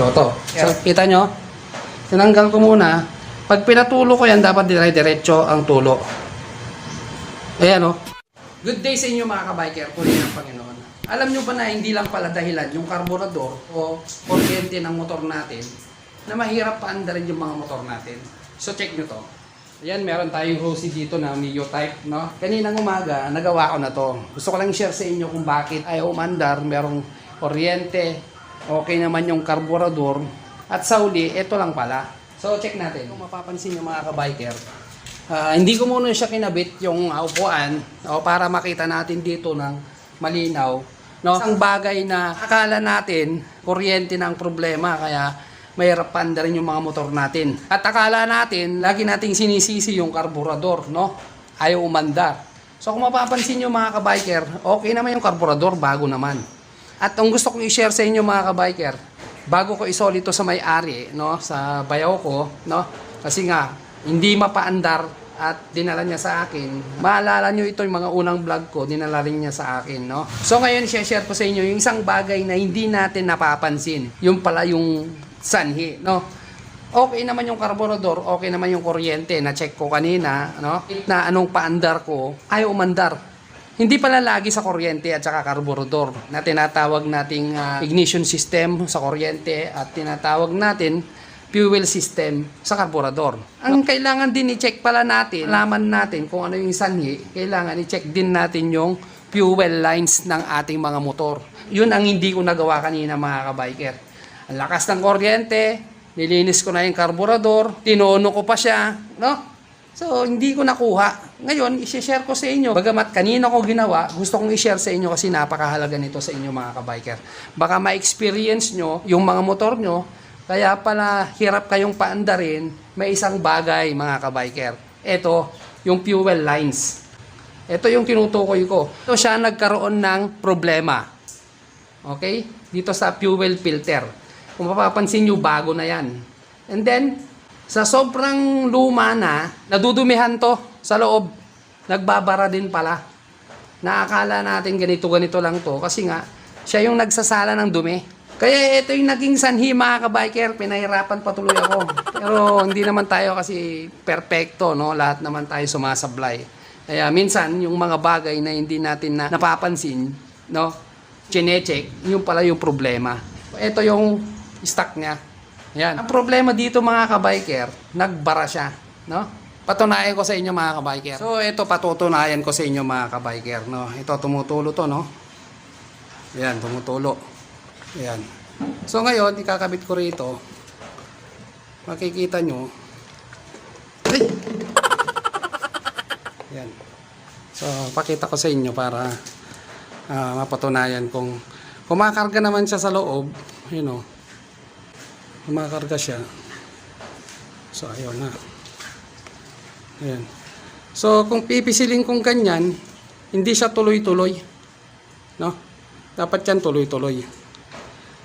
to. So, kita nyo? Tinanggal ko muna. Pag pinatulo ko yan, dapat dire-diretso ang tulo. Ayan o. Good day sa inyo mga kabiker, kunin ng Panginoon. Alam nyo ba na hindi lang pala dahilan yung karburador o kuryente ng motor natin na mahirap paandarin yung mga motor natin. So check nyo to. Ayan, meron tayong hose dito na Mio type, no? Kaninang umaga, nagawa ko na to. Gusto ko lang i-share sa inyo kung bakit ayaw umandar, merong kuryente, okay naman yung karburador, at sa uli, ito lang pala. So check natin. Kung mapapansin nyo mga kabiker, hindi ko muna siya kinabit yung upuan para makita natin dito ng malinaw. No? Isang bagay na akala natin kuryente ng problema kaya mahirap paandarin yung mga motor natin. At akala natin lagi nating sinisisi yung karburador, no? Ayaw umandar. So kung mapapansin nyo mga kabiker, okay naman yung karburador, bago naman. At ang gusto kong i-share sa inyo mga kabiker, bago ko isolid to sa may-ari, no, sa bayaw ko, no, kasi nga hindi mapaandar at dinala niya sa akin. Maalala nyo ito yung mga unang vlog ko, dinala rin niya sa akin, no. So ngayon i-share ko sa inyo yung isang bagay na hindi natin napapansin. Yung pala yung sanhi, no. Okay naman yung karburador, okay naman yung kuryente, na-check ko kanina, no. Na anong paandar ko, ayaw umandar. Hindi pala lagi sa kuryente at saka karburador na tinatawag nating ignition system sa kuryente at tinatawag natin fuel system sa karburador. Ang kailangan din i-check pala natin, alaman natin kung ano yung sanhi, kailangan i-check din natin yung fuel lines ng ating mga motor. Yun ang hindi ko nagawa kanina mga kabiker. Ang lakas ng kuryente, nilinis ko na yung karburador, tinono ko pa siya, no? So, hindi ko nakuha. Ngayon, i-share ko sa inyo. Bagamat kanina ko ginawa, gusto kong i-share sa inyo kasi napakahalaga nito sa inyo mga kabiker. Baka ma-experience nyo yung mga motor nyo, kaya pala hirap kayong paandarin, may isang bagay mga kabiker. Ito, yung fuel lines. Ito yung tinutukoy ko. Ito siya nagkaroon ng problema. Okay? Dito sa fuel filter. Kung mapapansin nyo, bago na yan. And then, sa sobrang luma na, nadudumihan to sa loob. Nagbabara din pala. Naakala natin ganito lang to kasi nga, siya yung nagsasala ng dumi. Kaya ito yung naging sanhi mga kabiker, pinahirapan patuloy ako. Pero hindi naman tayo kasi perfecto, no? Lahat naman tayo sumasablay. Kaya minsan, yung mga bagay na hindi natin napapansin, no? Chine-check, yung pala yung problema. Ito yung stock niya. Yan. Ang problema dito mga kabiker, nagbara siya, no? Patunayan ko sa inyo mga kabiker. So ito patutunayan ko sa inyo mga kabiker, no? Ito tumutulo to, no? Yan, tumutulo. Yan. So ngayon, ikakabit ko rito. Makikita nyo. Ay! Yan. So pakita ko sa inyo para mapatunayan kung kumakarga naman siya sa loob, you know. Kumakarga siya. So, ayun na. Ayan. So, kung pipisilin kong ganyan, hindi siya tuloy-tuloy. No? Dapat yan tuloy-tuloy.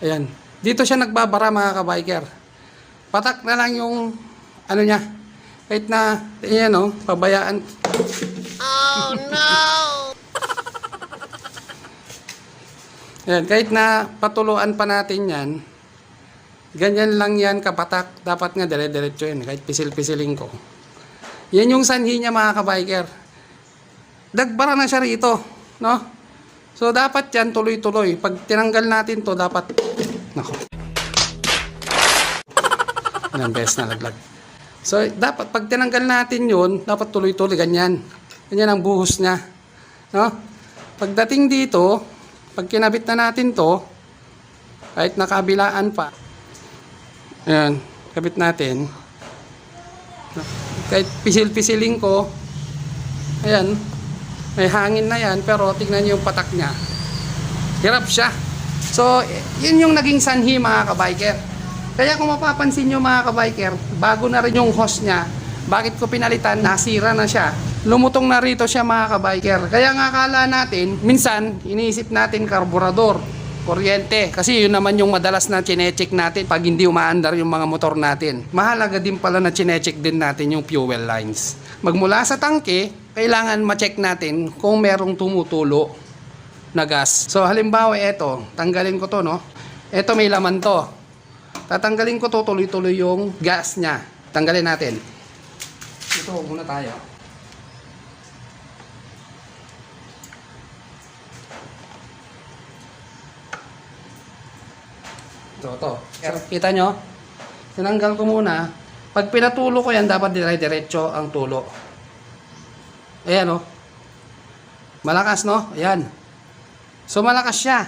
Ayan. Dito siya nagbabara mga kabiker. Patak na lang yung ano niya. Kahit na, ayan o, pabayaan. Oh, no! Ayan, kahit na patuluan pa natin yan, ganyan lang yan kapatak. Dapat nga dire-diretso yan. Kahit pisil-pisiling ko. Yan yung sanhi niya mga kabiker. Dagbara na siya rito. No? So dapat yan tuloy-tuloy. Pag tinanggal natin to dapat... Nako. Ilang beses na laglag. So dapat pag tinanggal natin yun, dapat tuloy-tuloy. Ganyan. Ganyan ang buhos niya. No? Pagdating dito, pag kinabit na natin to, kahit nakabilaan pa, ayan, kabit natin. Kahit pisil-pisiling ko, ayan, may hangin na yan, pero tignan nyo yung patak niya. Hirap siya. So, yun yung naging sanhi mga kabiker. Kaya kung mapapansin nyo mga kabiker, bago na rin yung hose niya, bakit ko pinalitan? Nasira na siya. Lumutong na rito siya mga kabiker. Kaya nga akala natin, minsan, iniisip natin karburador, kuryente. Kasi yun naman yung madalas na chinecheck natin pag hindi umaandar yung mga motor natin. Mahalaga din pala na chinecheck din natin yung fuel lines. Magmula sa tangke, kailangan ma-check natin kung merong tumutulo na gas. So halimbawa ito, tanggalin ko to, no? Ito may laman to. Tatanggalin ko to tuloy-tuloy yung gas niya. Tanggalin natin. Ito muna tayo. Ito. Kita nyo? Tinanggal ko muna. Pag pinatulo ko yan, dapat dire-diretso ang tulo. Ayan, oh. Malakas, no? Ayan. So, malakas siya.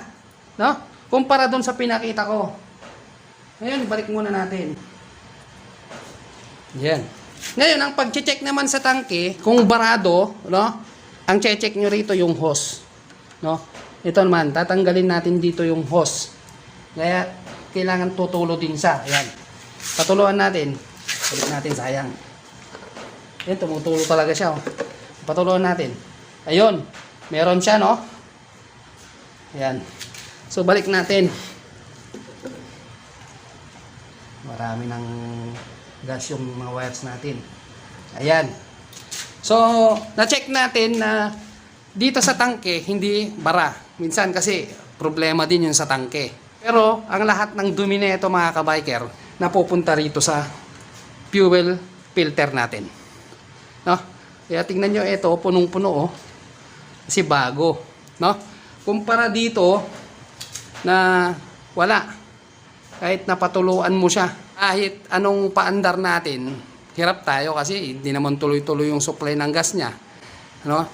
No? Kumpara dun sa pinakita ko. Ngayon, balik muna natin. Ayan. Ngayon, ang pag-check naman sa tangke, kung barado, no? Ang check nyo rito yung hose. No? Ito naman, tatanggalin natin dito yung hose. Kaya, kailangan tutulo din siya. Ayan. Patuluan natin. Balik natin, sayang. Ayan, tumutulo talaga siya. Oh. Patuluan natin. Ayun. Meron siya, no? Ayan. So, balik natin. Marami ng gas yung mga wires natin. Ayan. So, na-check natin na dito sa tangke, hindi bara. Minsan kasi, problema din yun sa tangke. Pero, ang lahat ng dumi na ito, mga kabiker, napupunta rito sa fuel filter natin. No? Kaya tingnan nyo ito, punong-puno, oh. Kasi bago. No? Kumpara dito, na wala. Kahit napatuluan mo siya. Kahit anong paandar natin, hirap tayo kasi hindi naman tuloy-tuloy yung supply ng gas niya. No?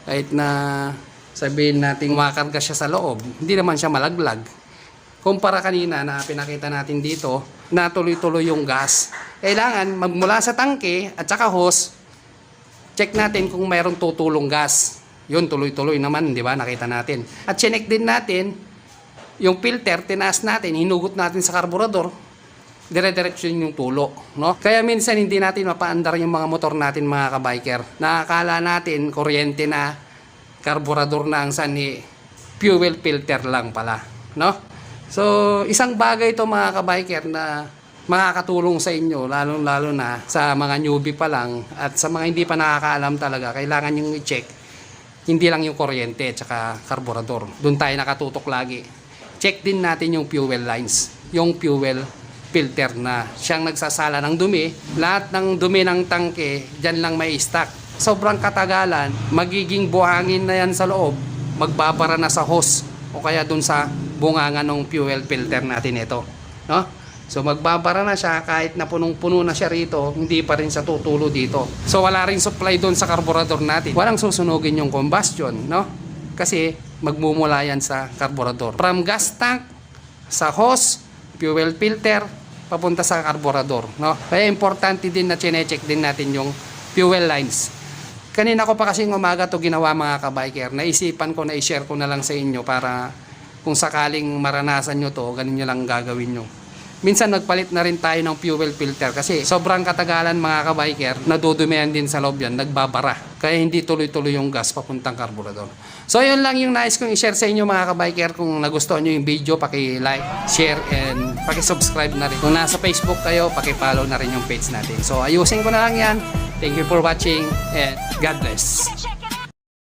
Kahit na sabihin natin makarga siya sa loob, hindi naman siya malaglag. Kumpara kanina na pinakita natin dito, na tuloy-tuloy yung gas. Kailangan magmula sa tangke at saka hose, check natin kung mayroong tutulong gas. Yun, tuloy-tuloy naman, di ba? Nakita natin. At chinek din natin, yung filter, tinaas natin, hinugot natin sa karburador, dire-diretso yung tulo. No? Kaya minsan hindi natin mapaandar yung mga motor natin, mga kabiker. Nakakala natin, kuryente na, karburador na ang sanhi, fuel filter lang pala. No? So, isang bagay ito, mga kabiker, na makakatulong sa inyo, lalo na sa mga newbie pa lang, at sa mga hindi pa nakakaalam talaga, kailangan yung i-check. Hindi lang yung kuryente at saka karburador. Doon tayo nakatutok lagi. Check din natin yung fuel lines. Yung fuel filter na siyang nagsasala ng dumi. Lahat ng dumi ng tangke, dyan lang may stock. Sobrang katagalan, magiging buhangin na yan sa loob. Magbabara na sa hose o kaya doon sa bunganga ng fuel filter natin ito. No? So magbabara na siya kahit na punong-puno na siya rito, hindi pa rin siya tutulo dito. So wala rin supply doon sa karburador natin. Walang susunugin yung combustion, no? Kasi magmumula yan sa karburador. From gas tank, sa hose, fuel filter, papunta sa karburador, no? Kaya importante din na chine-check din natin yung fuel lines. Kanina ko pa kasing umaga to ginawa, mga kabiker. Naisipan ko na i-share ko na lang sa inyo para kung sakaling maranasan nyo to, ganun nyo lang gagawin nyo. Minsan nagpalit na rin tayo ng fuel filter kasi sobrang katagalan, mga kabiker, nadudumihan din sa loob yan, nagbabara. Kaya hindi tuloy-tuloy yung gas papuntang karburador. So yun lang yung nais kong i-share sa inyo, mga kabiker. Kung nagustuhan nyo yung video, paki-like, share, and paki-subscribe na rin. Kung nasa Facebook kayo, paki-follow na rin yung page natin. So ayusin ko na lang yan. Thank you for watching and God bless.